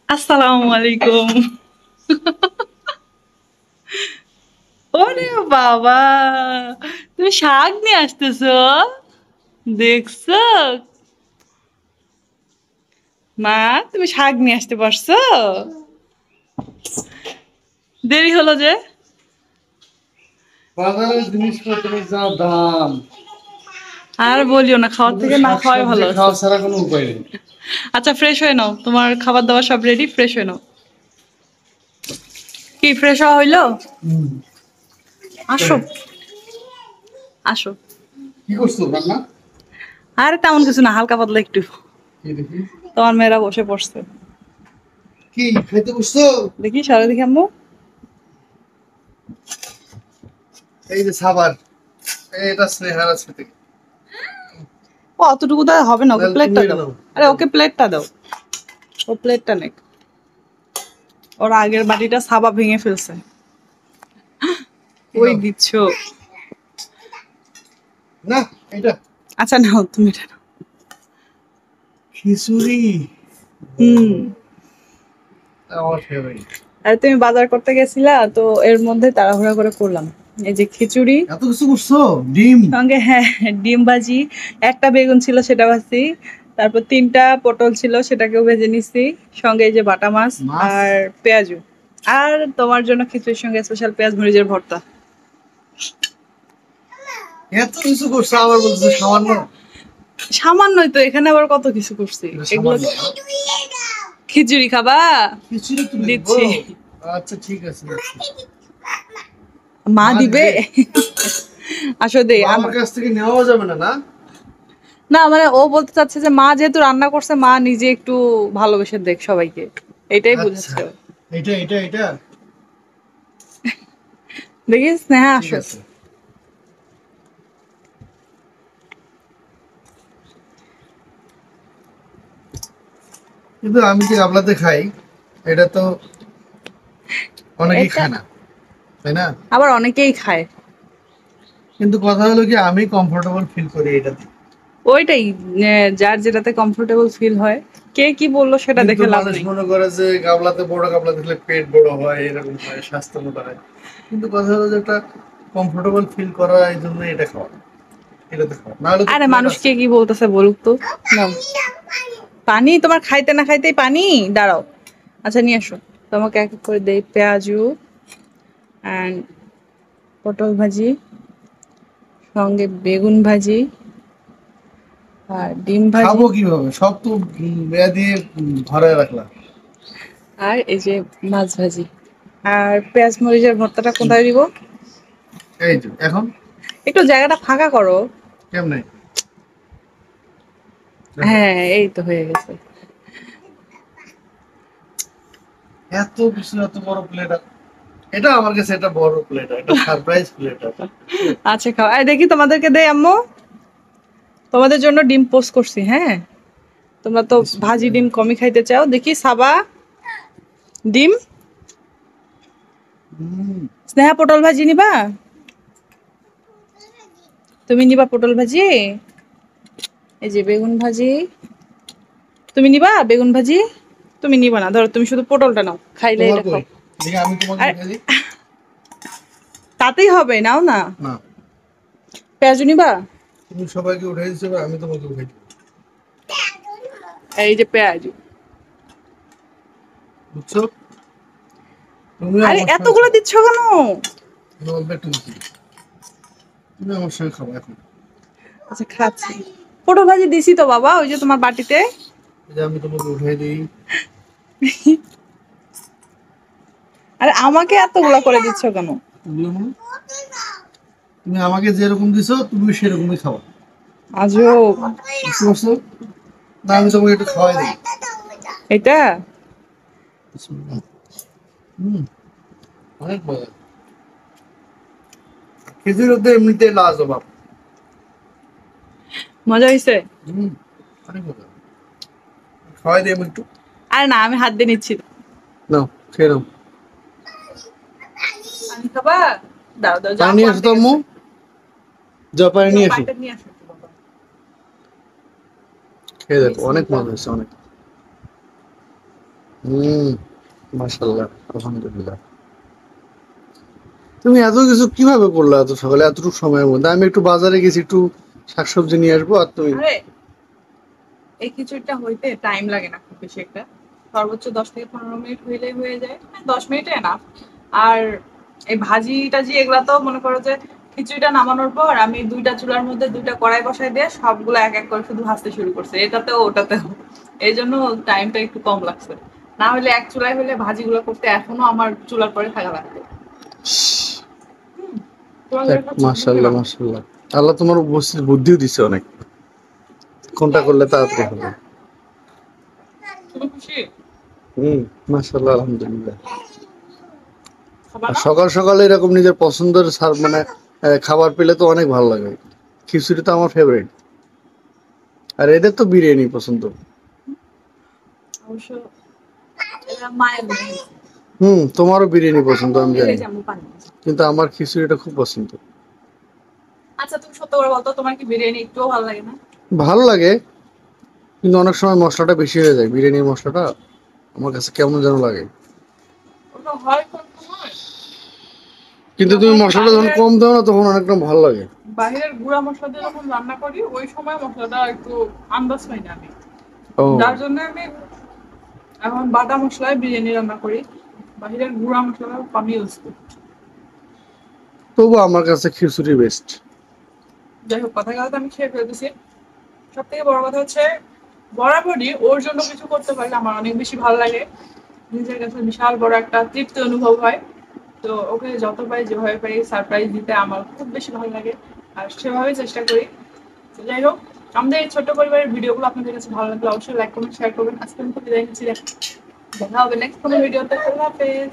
আসসালামু আলাইকুম। ওরে বাবা, তুমি শাক নিয়ে আসতেছো? দেখছো মা, তুমি শাক নিয়ে আসতে পারছো? দেরি হলো যে। বাজারের জিনিসপত্রের যা দাম, আর বলিও না, খাওয়ার থেকে না খাওয়াই শাকসবজি ভালো আছে। খাওয়া ছাড়া কোনো উপায় নেই। আচ্ছা, ফ্রেশ হয়ে নাও, তোমার খাবার দাবার সব রেডি, ফ্রেশ হয়ে নাও। কি ফ্রেশ হওয়া হইলো? আসো আসো। কি করছো রান্না? আর তেমন কিছু না, হালকা পাতলা একটু। কি দেখি? তোমার মেয়েরা বসে পড়ছে। কি খাইতে বসছো? দেখি সারা দেখি আম্মু। এই যে খাবার, এটা স্নেহার আছে থেকে। ও অতটুকু তো হবে না, ওকে তাহলে তুমি প্লেটটা এটা দাও। নাও। আরে ওকে প্লেটটা দাও, ও প্লেটটা নে। ওর আগের বাটিটা সাবা ভেঙে ফেলছে। কি ওই নাও? দিচ্ছ। না, এটা আচ্ছা নাও, তুমি এটা নাও। খিচুড়ি। হুম। আমার ফেভারিট। আরে তুমি বাজার করতে গেছিলা তো, এর মধ্যে তাড়াহুড়া করে করলাম। এই যে খিচুড়ি, এত কিছু করছো? ডিম, সঙ্গে হ্যাঁ ডিম ভাজি, একটা বেগুন ছিল সেটা ভাজি, তারপর 3টা পটল ছিল সেটাকেও ভেজে নিছি, সঙ্গে এই যে বাটা মাছ মাছ। আর পেঁয়াজু। আর তোমার জন্য খিচুড়ির সঙ্গে স্পেশাল পেঁয়াজ মরিচের ভর্তা। এত কিছু করছো আবার বলছো সামান্য? সামান্যই তো, এখানে আবার কত কিছু করছি এটা এগুলো। সামান্য। খিচুড়ি খাবা? খিচুড়ি তুলে দিব? দিচ্ছি। আচ্ছা ঠিক আছে, দিচ্ছি। মা মা দিবে। দিবে? আসো দে বাবার কাছ থেকে নেওয়া যাবে না না? না মানে ও বলতে চাচ্ছে যে মা যেহেতু রান্না করছে, মা নিজে একটু ভালোবেসে দেখ সবাইকে, এটাই আচ্ছা, বুঝাচ্ছে ও। এটা দেখি স্নেহা ঠিক আসো। আছে। কিন্তু আমি যে গাবলাতে খাই, এটা তো অনেকেই এটা খায় না, তাই না? আবার অনেকেই খায়। কিন্তু কথা হলো কি, আমি কমফোর্টেবল ফিল করি এটাতে। ওইটাই, যার যেটাতে কমফোর্টেবল ফিল হয়। কে কি বললো সেটা কিন্তু দেখে লাভ মানুষ নেই। মনে করে যে গাবলাতে বড় গাবলা দেখলে পেট বড় হয়, এরকম হয়, স্বাস্থ্য মোটা হয়। কিন্তু কথা হলো যে একটা কমফোর্টেবল ফিল করা, এই জন্য এটা খাওয়া, এটাতে খাওয়া, নাহলে তো আরে প্লেট মানুষ আছে। কে কি বলতেছে বলুক তো। নাও পানি, তোমার খাইতে না খাইতেই পানি। দাঁড়াও, আচ্ছা নিয়ে আসো। তোমাকে এক এক করে দেই পেঁয়াজু অ্যান্ড পটল ভাজি, সঙ্গে বেগুন ভাজি আর ডিম ভাজি। খাবো কিভাবে? সব তো বেয়া দিয়ে ভরায় রাখলাম। আর এই যে মাছ ভাজি। আর পেঁয়াজ মরিচের ভর্তাটা কোথায় দিব? এই যে এখন একটু জায়গাটা ফাঁকা করো। কেমনে দেখো, হ্যাঁ এই তো হয়ে গেছে। এত কিছু, এত বড় প্লেট। এটা আমার কাছে এটা বড় প্লেট, এটা সারপ্রাইজ প্লেট। আচ্ছা খাও, আর দেখি তোমাদেরকে দেই আম্মু। তোমাদের জন্য ডিম পোস্ট করছি, হ্যাঁ। তোমরা তো ভাজি ডিম কমই খাইতে চাও, দেখি সাবা ডিম। স্নেহা পটল ভাজি নিবা? তুমি নিবা পটল ভাজি? এই যে বেগুন ভাজি। তুমি নিবা বেগুন ভাজি? তুমি নিবা না, ধরো তুমি শুধু পটলটা নাও, খাইলে তোমার এটা কই? খাও। দেখি আমি তোমাকে আর উঠে দিই। তাতেই হবে, নাও না। না, পেঁয়াজু নিবা? তুমি সবাইকে উঠাই দিচ্ছ, আমি তোমাকে উঠাই দিই। এই যে পেঁয়াজু। বুঝছো? তুমি আরে আমার সঙ্গে এতগুলো খাও। দিচ্ছ কেন? আমি অল্প একটু দিচ্ছি, তুমি আমার সঙ্গে খাবো এখন। আচ্ছা খাচ্ছি। পটল ভাজি দিছি তো বাবা, ওই যে তোমার বাটিতে। এই যে আমি তোমাকে উঠাই দিই। আরে আমাকে এতগুলা করে দিচ্ছ কেন? এগুলো মানে, তুমি আমাকে যেরকম দিছো তুমি সেরকমই খাও। আজব। বুঝতে পারছো? না আমি তোমাকে একটু খাওয়াই দিই। এটা বিসমিল্লাহ। হুম, অনেক মজা। খিচুড়ি তো এমনিতে লাজবাব। মজা হয়েছে? হুম, অনেক মজা। খাওয়াই দিই আমি একটু। আরে না, আমি হাত দিয়ে নিচ্ছি। নাও, খেয়ে নাও। পানি খাবা? দাও দাও, পানি যাও নিয়ে আসো আনতে তো আম্মু, গেছে। যাও পানি যাও নিয়ে আসো। পানিটা নিয়ে আসো একটু বাবা। খেয়ে দেখো, অনেক বিসমিল্লাহ। মজা হয়েছে, অনেক। হুম, মাশাআল্লাহ, আলহামদুলিল্লাহ। তুমি এত কিছু কিভাবে করলে এত সকালে এতটুকু সময়ের মধ্যে? আমি একটু বাজারে গেছি, একটু শাকসবজি নিয়ে আসবো, আর তুমি? আরে এই খিচুড়িটা হইতে টাইম লাগে না খুব বেশি একটা, সর্বোচ্চ 10 থেকে 15 মিনিট হইলেই হয়ে যায়, হ্যাঁ 10 মিনিটে না। আর এই ভাজি টাজি এগুলা তো মনে করো যে খিচুড়িটা নামানোর পর আমি দুইটা চুলার মধ্যে দুইটা কড়াই বসাই দিয়ে সবগুলো এক এক করে শুধু ভাজতে শুরু করছে, এটাতেও ওটাতেও। এই জন্য টাইমটা একটু কম লাগছে। না হলে এক চুলায় হলে ভাজিগুলো করতে এখনো আমার চুলার পরে থাকা লাগতো। তোমাদের যাক, একটা বুদ্ধি মাশাআল্লাহ, দিলাম। মাশাআল্লাহ। আল্লাহ তোমার উপস্থিত বুদ্ধিও দিছে অনেক, কোনটা করলে তাড়াতাড়ি হবে। তুমি খুশি? হুম, মাশাআল্লাহ, আলহামদুলিল্লাহ। খাবা আর না? সকাল সকালে এরকম নিজের পছন্দের মানে খাবার পেলে তো অনেক ভালো লাগে। খিচুড়ি তো আমার ফেভারিট। আর এদের তো বিরিয়ানি পছন্দ। অবশ্য এটা মায়ের মেয়ে। হুম, তোমারও বিরিয়ানি পছন্দ আমি এই জানি, যে আম্মু পানি। কিন্তু আমার খিচুড়িটা খুব পছন্দ। আচ্ছা তুমি সত্য করে বলতো, তোমার কি বিরিয়ানি একটুও ভালো লাগে না? ভালো লাগে, কিন্তু অনেক সময় মশলাটা বেশি হয়ে যায়, বিরিয়ানির মশলাটা আমার কাছে কেমন যেন লাগে। ওটা হয় কোন সময় কিন্তু তুমি যখন মশলাটা যখন বাইরের কম দাও না, তখন অনেকটা ভালো লাগে। বাইরের গুঁড়া মশলা দিয়ে যখন রান্না করি ওই সময় মশলাটা একটু আন্দাজ পাই না আমি, ও, যার জন্য আমি এখন বাটা মশলায় বিরিয়ানি রান্না করি, বাইরের গুঁড়া মশলাটা কমই ইউজ করি। তবু আমার কাছে খিচুড়ি বেস্ট। যাই হোক, কথা কথা আমি খেয়ে ফেলতেছি। সব থেকে বড় কথা হচ্ছে বরাবরই ওর জন্য কিছু করতে পারলে আমার অনেক বেশি ভালো লাগে, নিজের কাছে বিশাল বড় একটা তৃপ্তি অনুভব হয়। তো ওকে যত পারি যেভাবে পারি সারপ্রাইজ দিতে আমার খুব বেশি ভালো লাগে, আর সেভাবেই চেষ্টা করি। তো যাই হোক, আমাদের এই ছোট্ট পরিবারের ভিডিওগুলো আপনাদের কাছে ভালো লাগলে অবশ্যই লাইক কমেন্ট শেয়ার করবেন। আজকের মতো বিদায় নিচ্ছি, দেখা হবে নেক্সট কোনো ভিডিওতে। আল্লাহ হাফেজ।